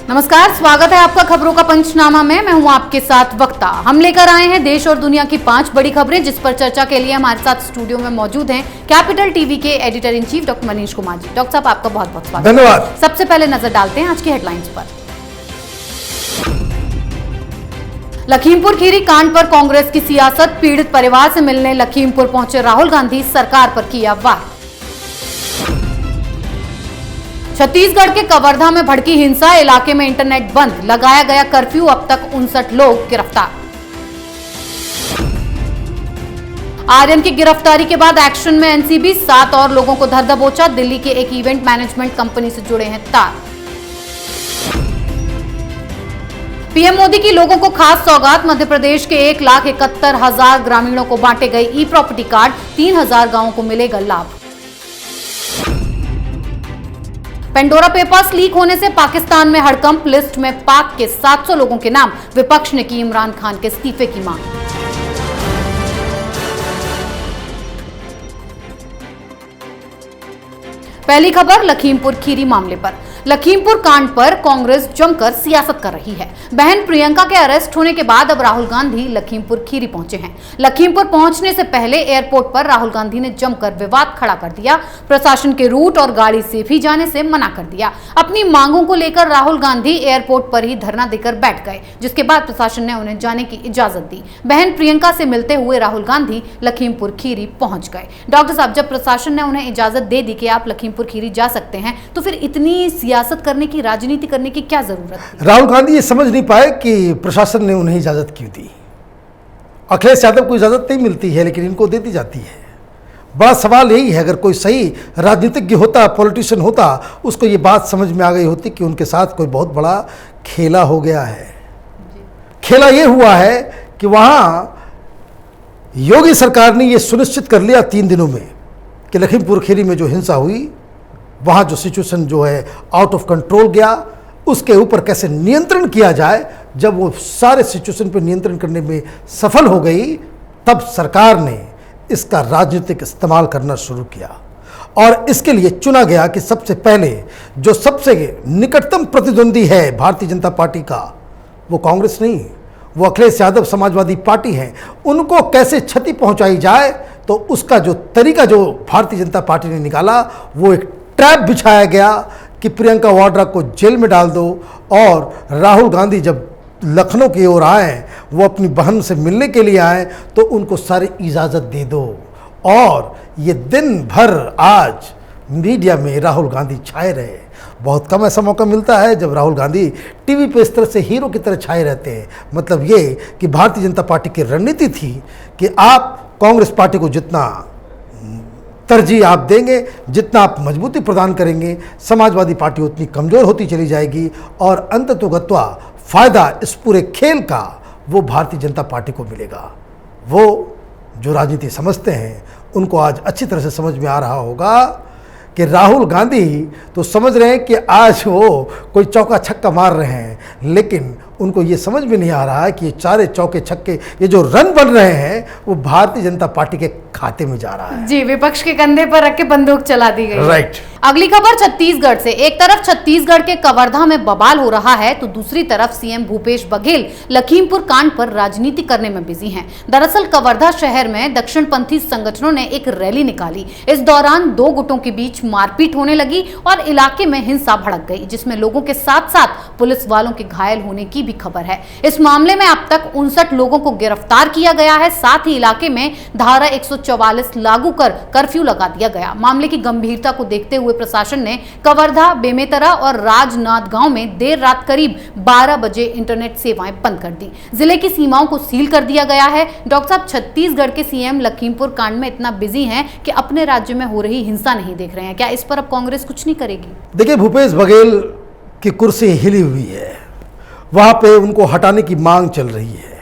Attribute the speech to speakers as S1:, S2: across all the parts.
S1: नमस्कार, स्वागत है आपका खबरों का पंचनामा में। मैं हूं आपके साथ वक्ता। हम लेकर आए हैं देश और दुनिया की 5 बड़ी खबरें, जिस पर चर्चा के लिए हमारे साथ स्टूडियो में मौजूद हैं कैपिटल टीवी के editor in chief doctor Manish Kumar ji. Doctor साहब, आपका बहुत बहुत स्वागत।
S2: धन्यवाद।
S1: सबसे पहले नजर डालते हैं आज की हेडलाइंस पर। लखीमपुर खीरी कांड पर कांग्रेस की सियासत, पीड़ित परिवार से मिलने लखीमपुर पहुंचे राहुल गांधी, सरकार पर किया वार। छत्तीसगढ़ के कवर्धा में भड़की हिंसा, इलाके में इंटरनेट बंद, लगाया गया कर्फ्यू, अब तक 59 लोग गिरफ्तार। आर्यन की गिरफ्तारी के बाद एक्शन में एनसीबी, 7 और लोगों को धर दबोचा, दिल्ली के एक इवेंट मैनेजमेंट कंपनी से जुड़े हैं तार। पीएम मोदी की लोगों को खास सौगात, मध्य प्रदेश के 1,71,000 ग्रामीणों को बांटे गए ई प्रॉपर्टी कार्ड, 3,000 गांवों को मिलेगा लाभ। पेंडोरा पेपर्स लीक होने से पाकिस्तान में हड़कंप, लिस्ट में पाक के 700 लोगों के नाम, विपक्ष ने की इमरान खान के इस्तीफे की मांग। पहली खबर लखीमपुर खीरी मामले पर। लखीमपुर कांड पर कांग्रेस जमकर सियासत कर रही है। बहन प्रियंका के अरेस्ट होने के बाद अब राहुल गांधी लखीमपुर खीरी पहुंचे हैं। लखीमपुर पहुंचने से पहले एयरपोर्ट पर राहुल गांधी ने जमकर विवाद खड़ा कर दिया। प्रशासन के रूट और गाड़ी से भी जाने से मना कर दिया। अपनी मांगों को लेकर राहुल गांधी एयरपोर्ट पर ही धरना देकर बैठ गए, जिसके बाद प्रशासन ने उन्हें जाने की इजाजत दी। बहन प्रियंका से मिलते हुए राहुल गांधी लखीमपुर खीरी पहुंच गए। डॉक्टर साहब, जब प्रशासन ने उन्हें इजाजत दे दी कि आप लखीमपुर खीरी जा सकते हैं, तो फिर इतनी सियासत करने की, राजनीति करने की क्या जरूरत थी?
S2: राहुल गांधी ये समझ नहीं पाए कि प्रशासन ने उन्हें इजाजत क्यों दी। अखिलेश यादव को इजाजत नहीं मिलती है, लेकिन इनको दे दी जाती है। बड़ा सवाल यही है, अगर कोई सही राजनीतिज्ञ होता, पॉलिटिशियन होता, उसको ये बात समझ में आ गई होती कि उनके साथ कोई बहुत बड़ा खेला हो गया है। खेला ये हुआ है कि वहां योगी सरकार ने ये सुनिश्चित कर लिया 3 दिनों में कि लखीमपुर खीरी में जो हिंसा हुई, वहाँ जो सिचुएशन जो है आउट ऑफ कंट्रोल गया, उसके ऊपर कैसे नियंत्रण किया जाए। जब वो सारे सिचुएशन पर नियंत्रण करने में सफल हो गई, तब सरकार ने इसका राजनीतिक इस्तेमाल करना शुरू किया और इसके लिए चुना गया कि सबसे पहले जो सबसे निकटतम प्रतिद्वंदी है भारतीय जनता पार्टी का, वो कांग्रेस नहीं, वो अखिलेश यादव समाजवादी पार्टी है, उनको कैसे क्षति पहुंचाई जाए। तो उसका जो तरीका जो भारतीय जनता पार्टी ने निकाला, वो एक ट्रैप बिछाया गया कि प्रियंका वाड्रा को जेल में डाल दो, और राहुल गांधी जब लखनऊ की ओर आए, वो अपनी बहन से मिलने के लिए आए, तो उनको सारी इजाज़त दे दो। और ये दिन भर आज मीडिया में राहुल गांधी छाए रहे। बहुत कम ऐसा मौका मिलता है जब राहुल गांधी टीवी पे इस तरह से हीरो की तरह छाए रहते हैं। मतलब ये कि भारतीय जनता पार्टी की रणनीति थी कि आप कांग्रेस पार्टी को जितना तरजीह आप देंगे, जितना आप मजबूती प्रदान करेंगे, समाजवादी पार्टी उतनी कमज़ोर होती चली जाएगी, और अंततोगत्वा फ़ायदा इस पूरे खेल का वो भारतीय जनता पार्टी को मिलेगा। वो जो राजनीति समझते हैं, उनको आज अच्छी तरह से समझ में आ रहा होगा कि राहुल गांधी तो समझ रहे हैं कि आज वो कोई चौका छक्का मार रहे हैं, लेकिन उनको ये समझ में नहीं आ रहा है कि ये सारे चौके छक्के, ये जो रन बन रहे हैं, वो भारतीय जनता पार्टी के खाते में जा रहा है।
S1: जी, विपक्ष के कंधे पर रख के बंदूक चला दी गई।
S2: राइट।
S1: अगली खबर छत्तीसगढ़ से। एक तरफ छत्तीसगढ़ के कवर्धा में बवाल हो रहा है, तो दूसरी तरफ सीएम भूपेश बघेल लखीमपुर कांड पर राजनीति करने में बिजी हैं। दरअसल कवर्धा शहर में दक्षिणपंथी संगठनों ने एक रैली निकाली। इस दौरान 2 गुटों के बीच मारपीट होने लगी और इलाके में हिंसा भड़क गई, जिसमें लोगों के साथ साथ पुलिस वालों के घायल होने की भी खबर है। इस मामले में अब तक 59 लोगों को गिरफ्तार किया गया है। साथ ही इलाके में धारा 144 लागू कर कर्फ्यू लगा दिया गया। मामले की गंभीरता को देखते हुए प्रशासन ने कवर्धा, बेमेतरा और राजनांद गांव में देर रात करीब 12 बजे इंटरनेट सेवाएं बंद कर दी। जिले की सीमाओं को सील कर दिया गया है। डॉक्टर साहब, छत्तीसगढ़ के सीएम लखीमपुर कांड में इतना बिजी हैं कि अपने राज्य में हो रही हिंसा नहीं देख रहे हैं। क्या इस पर अब कांग्रेस कुछ नहीं करेगी?
S2: देखिए, भूपेश बघेल की कुर्सी हिली हुई है, वहाँ पे उनको हटाने की मांग चल रही है।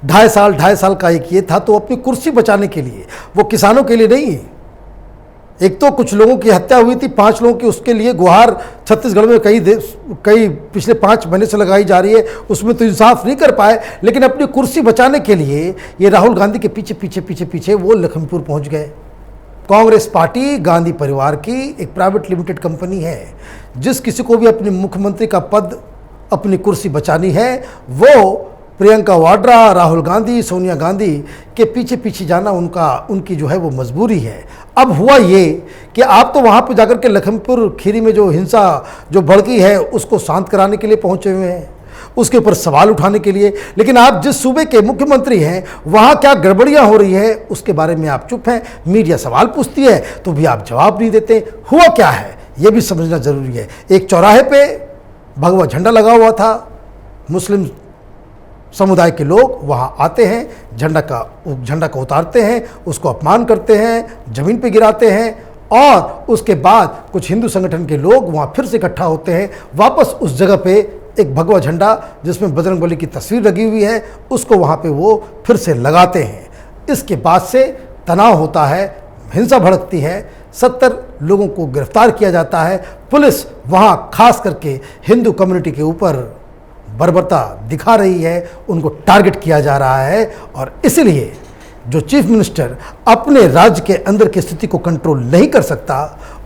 S2: 2.5 साल का एक ये था, तो अपनी कुर्सी बचाने के लिए, वो किसानों के लिए नहीं। एक तो कुछ लोगों की हत्या हुई थी, 5 लोगों की, उसके लिए गुहार छत्तीसगढ़ में कई पिछले 5 महीने से लगाई जा रही है, उसमें तो इंसाफ नहीं कर पाए। लेकिन अपनी कुर्सी बचाने के लिए ये राहुल गांधी के पीछे वो लखीमपुर पहुंच गए। कांग्रेस पार्टी गांधी परिवार की एक प्राइवेट लिमिटेड कंपनी है। जिस किसी को भी अपने मुख्यमंत्री का पद अपनी कुर्सी बचानी है वो प्रियंका वाड्रा, राहुल गांधी, सोनिया गांधी के पीछे पीछे जाना उनकी जो है वो मजबूरी है। अब हुआ ये कि आप तो वहाँ पे जाकर के लखीमपुर खीरी में जो हिंसा जो भड़की है उसको शांत कराने के लिए पहुँचे हुए हैं, उसके ऊपर सवाल उठाने के लिए, लेकिन आप जिस सूबे के मुख्यमंत्री हैं वहाँ क्या गड़बड़ियाँ हो रही है उसके बारे में आप चुप हैं। मीडिया सवाल पूछती है तो भी आप जवाब नहीं देते। हुआ क्या है ये भी समझना ज़रूरी है। एक चौराहे पे भगवा झंडा लगा हुआ था, मुस्लिम समुदाय के लोग वहाँ आते हैं, झंडा को उतारते हैं, उसको अपमान करते हैं, ज़मीन पे गिराते हैं और उसके बाद कुछ हिंदू संगठन के लोग वहाँ फिर से इकट्ठा होते हैं, वापस उस जगह पे एक भगवा झंडा जिसमें बजरंगबली की तस्वीर लगी हुई है उसको वहाँ पे वो फिर से लगाते हैं। इसके बाद से तनाव होता है, हिंसा भड़कती है, 70 लोगों को गिरफ्तार किया जाता है। पुलिस वहाँ खास करके हिंदू कम्युनिटी के ऊपर बर्बरता दिखा रही है, उनको टारगेट किया जा रहा है और इसलिए जो चीफ मिनिस्टर अपने राज्य के अंदर की स्थिति को कंट्रोल नहीं कर सकता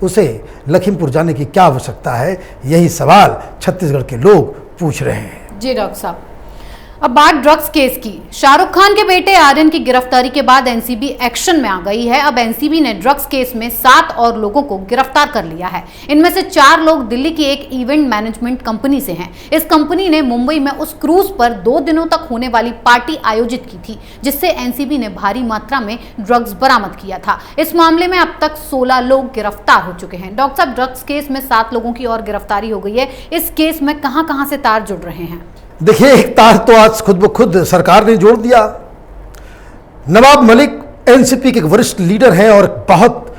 S2: उसे लखीमपुर जाने की क्या आवश्यकता है, यही सवाल छत्तीसगढ़ के लोग पूछ रहे हैं।
S1: जी डॉक्टर साहब, अब बात ड्रग्स केस की। शाहरुख खान के बेटे आर्यन की गिरफ्तारी के बाद एनसीबी एक्शन में आ गई है। अब एनसीबी ने ड्रग्स केस में 7 और लोगों को गिरफ्तार कर लिया है। इनमें से 4 लोग दिल्ली की एक इवेंट मैनेजमेंट कंपनी से हैं। इस कंपनी ने मुंबई में उस क्रूज पर 2 दिनों तक होने वाली पार्टी आयोजित की थी, जिससे एनसीबी ने भारी मात्रा में ड्रग्स बरामद किया था। इस मामले में अब तक 16 लोग गिरफ्तार हो चुके हैं। डॉक्टर साहब, ड्रग्स केस में 7 लोगों की और गिरफ्तारी हो गई है। इस केस में कहां से तार जुड़ रहे हैं?
S2: देखिए, एक तार तो आज खुद ब खुद सरकार ने जोड़ दिया। नवाब मलिक एनसीपी के एक वरिष्ठ लीडर हैं और बहुत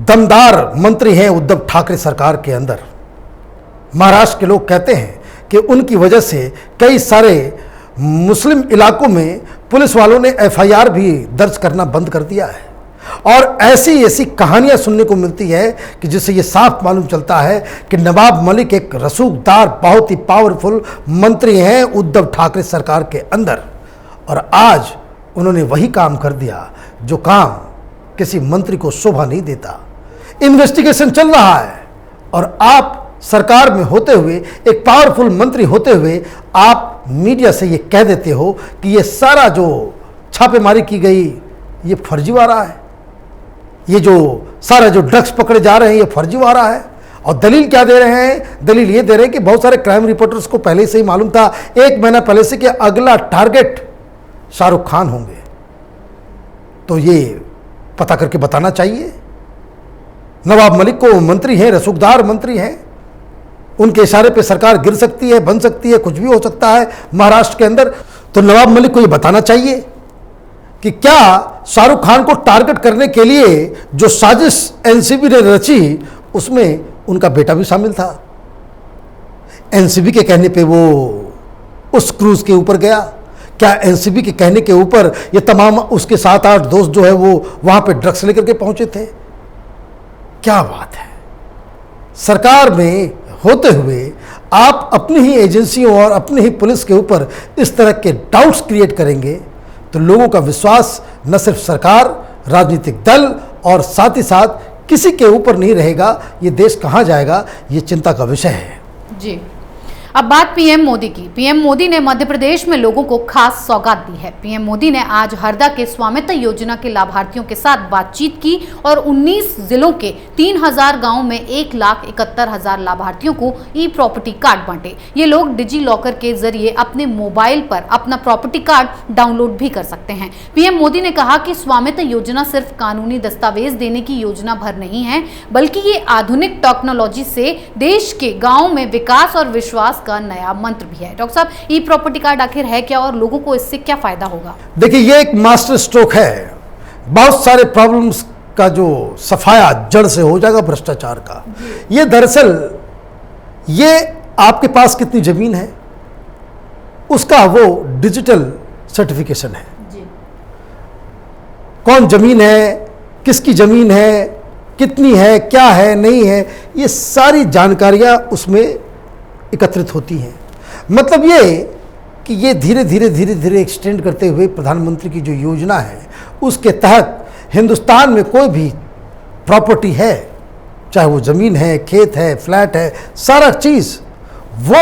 S2: दमदार मंत्री हैं उद्धव ठाकरे सरकार के अंदर। महाराष्ट्र के लोग कहते हैं कि उनकी वजह से कई सारे मुस्लिम इलाकों में पुलिस वालों ने एफआईआर भी दर्ज करना बंद कर दिया है और ऐसी कहानियां सुनने को मिलती है कि जिससे ये साफ मालूम चलता है कि नवाब मलिक एक रसूखदार, बहुत ही पावरफुल मंत्री हैं उद्धव ठाकरे सरकार के अंदर और आज उन्होंने वही काम कर दिया जो काम किसी मंत्री को शोभा नहीं देता। इन्वेस्टिगेशन चल रहा है और आप सरकार में होते हुए, एक पावरफुल मंत्री होते हुए, आप मीडिया से ये कह देते हो कि ये सारा जो छापेमारी की गई ये फर्जीवाड़ा है, ये जो सारा जो ड्रग्स पकड़े जा रहे हैं ये फर्जीवाड़ा है। और दलील क्या दे रहे हैं? दलील ये दे रहे हैं कि बहुत सारे क्राइम रिपोर्टर्स को पहले से ही मालूम था, 1 महीना पहले से, कि अगला टारगेट शाहरुख खान होंगे। तो ये पता करके बताना चाहिए। नवाब मलिक को मंत्री हैं, रसूखदार मंत्री हैं, उनके इशारे पे सरकार गिर सकती है, बन सकती है, कुछ भी हो सकता है महाराष्ट्र के अंदर। तो नवाब मलिक को ये बताना चाहिए कि क्या शाहरुख खान को टारगेट करने के लिए जो साजिश एनसीबी ने रची उसमें उनका बेटा भी शामिल था। एनसीबी के कहने पे वो उस क्रूज के ऊपर गया। क्या एनसीबी के कहने के ऊपर ये तमाम उसके 7-8 दोस्त जो है वो वहां पे ड्रग्स लेकर के पहुंचे थे? क्या बात है। सरकार में होते हुए आप अपनी ही एजेंसियों और अपनी ही पुलिस के ऊपर इस तरह के डाउट्स क्रिएट करेंगे तो लोगों का विश्वास न सिर्फ सरकार, राजनीतिक दल और साथ ही साथ किसी के ऊपर नहीं रहेगा। ये देश कहाँ जाएगा, ये चिंता का विषय है।
S1: जी, अब बात पीएम मोदी की। पीएम मोदी ने मध्य प्रदेश में लोगों को खास सौगात दी है। पीएम मोदी ने आज हरदा के स्वामित्व योजना के लाभार्थियों के साथ बातचीत की और 19 जिलों के 3000 गांवों में 1,71,000 लाभार्थियों को ई प्रॉपर्टी कार्ड बांटे। ये लोग डिजी लॉकर के जरिए अपने मोबाइल पर अपना प्रॉपर्टी कार्ड डाउनलोड भी कर सकते हैं। पीएम मोदी ने कहा कि स्वामित्व योजना सिर्फ कानूनी दस्तावेज देने की योजना भर नहीं है, बल्कि ये आधुनिक टेक्नोलॉजी से देश के गाँव में विकास और विश्वास का नया मंत्र भी है। डॉक्टर साहब, ई प्रॉपर्टी कार्ड आखिर है क्या और लोगों को इससे क्या फायदा होगा?
S2: देखिए, ये एक मास्टर स्ट्रोक है। बहुत सारे प्रॉब्लम्स का जो सफाया जड़ से हो जाएगा भ्रष्टाचार का। ये दरअसल ये आपके पास कितनी जमीन है उसका वो डिजिटल सर्टिफिकेशन है। कौन जमीन है, किसकी जमीन है, कितनी है, क्या है, नहीं है, ये सारी जानकारियां उसमें एकत्रित होती हैं। मतलब ये कि ये धीरे धीरे एक्सटेंड करते हुए प्रधानमंत्री की जो योजना है उसके तहत हिंदुस्तान में कोई भी प्रॉपर्टी है, चाहे वो ज़मीन है, खेत है, फ्लैट है, सारा चीज़ वो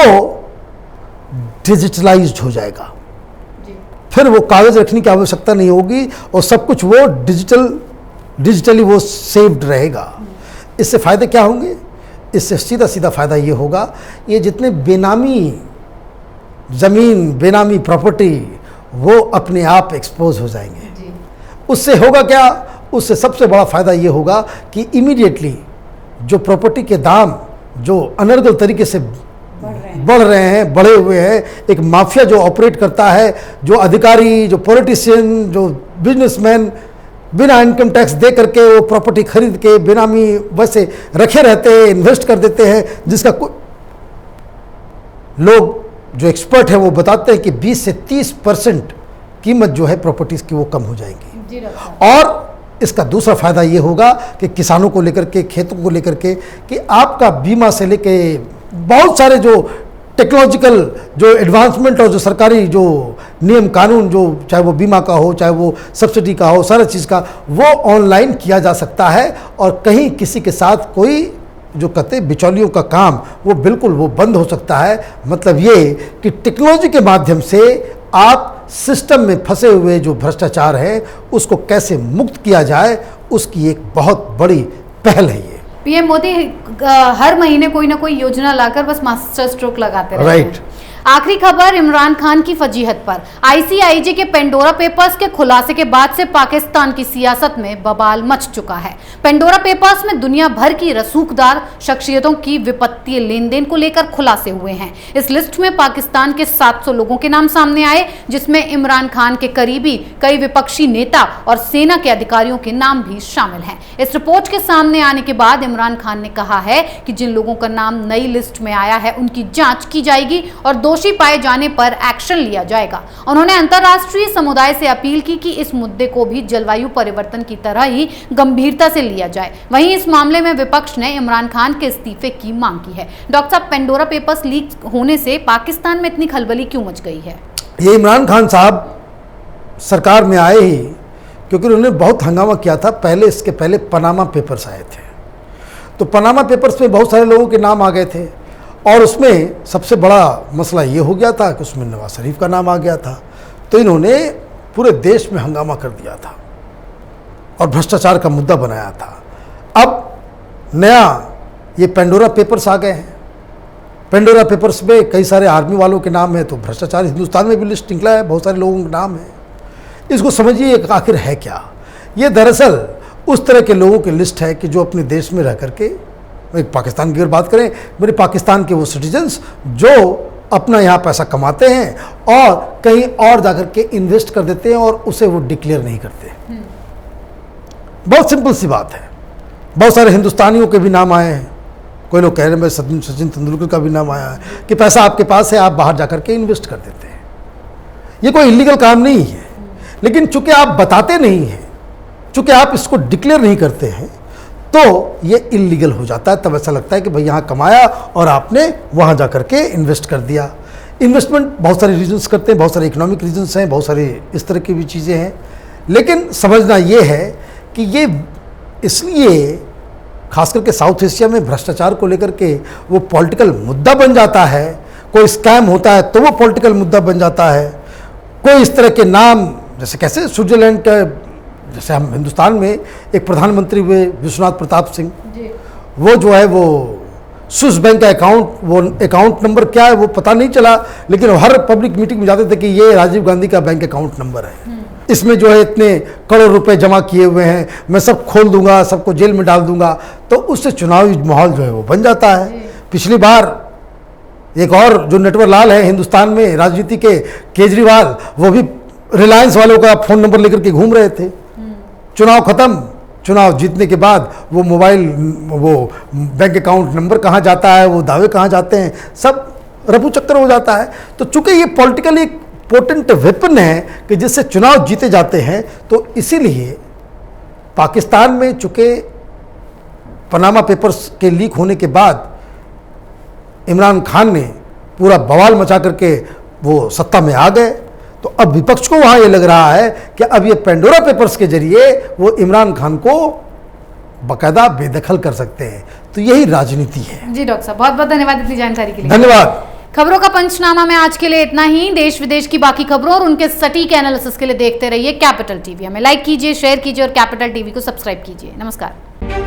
S2: डिजिटलाइज्ड हो जाएगा।
S1: जी।
S2: फिर वो कागज रखने की आवश्यकता नहीं होगी और सब कुछ वो डिजिटली वो सेव्ड रहेगा। इससे फायदे क्या होंगे? इससे सीधा सीधा फायदा ये होगा, ये जितने बेनामी जमीन, बेनामी प्रॉपर्टी, वो अपने आप एक्सपोज हो जाएंगे।
S1: जी।
S2: उससे होगा क्या? उससे सबसे बड़ा फायदा ये होगा कि इमीडिएटली जो प्रॉपर्टी के दाम जो अनर्गल तरीके से बढ़ रहे हैं, बढ़े हुए हैं, एक माफिया जो ऑपरेट करता है, जो अधिकारी, जो पॉलिटिशियन, जो बिजनेसमैन बिना इनकम टैक्स दे करके वो प्रॉपर्टी खरीद के बेनामी वैसे रखे रहते हैं, इन्वेस्ट कर देते हैं, जिसका लोग जो एक्सपर्ट है वो बताते हैं कि 20 से 30% कीमत जो है प्रॉपर्टीज की वो कम हो जाएंगी। और इसका दूसरा फायदा ये होगा कि किसानों को लेकर के, खेतों को लेकर के, कि आपका बीमा से लेके बहुत सारे जो टेक्नोलॉजिकल जो एडवांसमेंट और जो सरकारी जो नियम कानून, जो चाहे वो बीमा का हो, चाहे वो सब्सिडी का हो, सारा चीज़ का वो ऑनलाइन किया जा सकता है। और कहीं किसी के साथ कोई जो कहते हैं बिचौलियों का काम, वो बिल्कुल वो बंद हो सकता है। मतलब ये कि टेक्नोलॉजी के माध्यम से आप सिस्टम में फंसे हुए जो भ्रष्टाचार है उसको कैसे मुक्त किया जाए, उसकी एक बहुत बड़ी पहल है ये।
S1: पीएम मोदी हर महीने कोई ना कोई योजना लाकर बस मास्टर स्ट्रोक लगाते रहते हैं। आखिरी खबर इमरान खान की फजीहत पर। आईसीआईजे के पेंडोरा पेपर्स के खुलासे के बाद से पाकिस्तान की सियासत में बवाल मच चुका है। पेंडोरा पेपर्स में दुनिया भर की रसूखदार शख्सियतों की वित्तीय लेन देन को लेकर खुलासे हुए हैं। इस लिस्ट में पाकिस्तान के 700 लोगों के नाम सामने आए, जिसमें इमरान खान के करीबी, कई विपक्षी नेता और सेना के अधिकारियों के नाम भी शामिल हैं। इस रिपोर्ट के सामने आने के बाद इमरान खान ने कहा है कि जिन लोगों का नाम नई लिस्ट में आया है उनकी जांच की जाएगी और दोषी पाए जाने पर एक्शन लिया जाएगा। उन्होंने अंतर्राष्ट्रीय समुदाय से अपील की कि इस मुद्दे को भी जलवायु परिवर्तन की तरह ही गंभीरता से लिया जाए। वहीं इस मामले में विपक्ष ने इमरान खान के इस्तीफे की मांग की है। डॉक्टर साहब, पेंडोरा पेपर्स लीक होने से पाकिस्तान में इतनी खलबली क्यों मच गई है?
S2: ये इमरान खान साहब सरकार में आए ही क्योंकि उन्होंने बहुत हंगामा किया था। इसके पहले पनामा पेपर्स आए थे, तो पनामा पेपर्स में बहुत सारे लोगों के नाम आ गए थे और उसमें सबसे बड़ा मसला ये हो गया था कि उसमें नवाज शरीफ का नाम आ गया था। तो इन्होंने पूरे देश में हंगामा कर दिया था और भ्रष्टाचार का मुद्दा बनाया था। अब नया ये पेंडोरा पेपर्स आ गए हैं। पेंडोरा पेपर्स में कई सारे आर्मी वालों के नाम है, तो भ्रष्टाचार हिंदुस्तान में भी लिस्ट निकला है, बहुत सारे लोगों के नाम है। इसको समझिए आखिर है क्या। ये दरअसल उस तरह के लोगों की लिस्ट है कि जो अपने देश में रह करके, एक पाकिस्तान की अगर बात करें, मेरे पाकिस्तान के वो सिटीजन्स जो अपना यहाँ पैसा कमाते हैं और कहीं और जाकर के इन्वेस्ट कर देते हैं और उसे वो डिक्लेयर नहीं करते। बहुत सिंपल सी बात है। बहुत सारे हिंदुस्तानियों के भी नाम आए हैं। कोई लोग कह रहे हैं सचिन तेंदुलकर का भी नाम आया है कि पैसा आपके पास है, आप बाहर जाकर के इन्वेस्ट कर देते हैं। ये कोई इलीगल काम नहीं है, लेकिन चूंकि आप बताते नहीं हैं, चूंकि आप इसको डिक्लेयर नहीं करते हैं, तो ये इलीगल हो जाता है। तब ऐसा लगता है कि भाई यहाँ कमाया और आपने वहाँ जा करके इन्वेस्ट कर दिया। इन्वेस्टमेंट बहुत सारे रीजंस करते हैं, बहुत सारे इकोनॉमिक रीजंस हैं, बहुत सारे इस तरह की भी चीज़ें हैं। लेकिन समझना ये है कि ये इसलिए खास करके साउथ एशिया में भ्रष्टाचार को लेकर के वो पॉलिटिकल मुद्दा बन जाता है। कोई स्कैम होता है तो वो पॉलिटिकल मुद्दा बन जाता है। कोई इस तरह के नाम, जैसे कैसे स्विट्जरलैंड का, जैसे हम हिंदुस्तान में एक प्रधानमंत्री हुए विश्वनाथ प्रताप सिंह, वो जो है वो स्विस बैंक का अकाउंट नंबर क्या है वो पता नहीं चला, लेकिन हर पब्लिक मीटिंग में जाते थे कि ये राजीव गांधी का बैंक अकाउंट नंबर है, इसमें जो है इतने करोड़ रुपए जमा किए हुए हैं, मैं सब खोल दूंगा, सबको जेल में डाल दूंगा। तो उससे चुनावी माहौल जो है वो बन जाता है। पिछली बार एक और जो नटवर लाल है हिंदुस्तान में राजनीति के, केजरीवाल, वो भी रिलायंस वालों का फ़ोन नंबर लेकर के घूम रहे थे। चुनाव खत्म, चुनाव जीतने के बाद वो मोबाइल, वो बैंक अकाउंट नंबर कहाँ जाता है, वो दावे कहाँ जाते हैं, सब रफू चक्कर हो जाता है। तो चूंकि ये पॉलिटिकली एक पोटेंट वेपन है कि जिससे चुनाव जीते जाते हैं, तो इसीलिए पाकिस्तान में चूंकि पनामा पेपर्स के लीक होने के बाद इमरान खान ने पूरा बवाल मचा करके वो सत्ता में आ गए, तो अब विपक्ष को वहां ये लग रहा है कि अब ये पेंडोरा पेपर्स के जरिए वो इमरान खान को बाकायदा बेदखल कर सकते हैं। तो यही राजनीति है।
S1: जी डॉक्टर साहब, बहुत बहुत धन्यवाद इतनी जानकारी के लिए।
S2: धन्यवाद।
S1: खबरों का पंचनामा में आज के लिए इतना ही। देश विदेश की बाकी खबरों और उनके सटीक एनालिसिस के लिए देखते रहिए कैपिटल टीवी। हमें लाइक कीजिए, शेयर कीजिए और कैपिटल टीवी को सब्सक्राइब कीजिए। नमस्कार।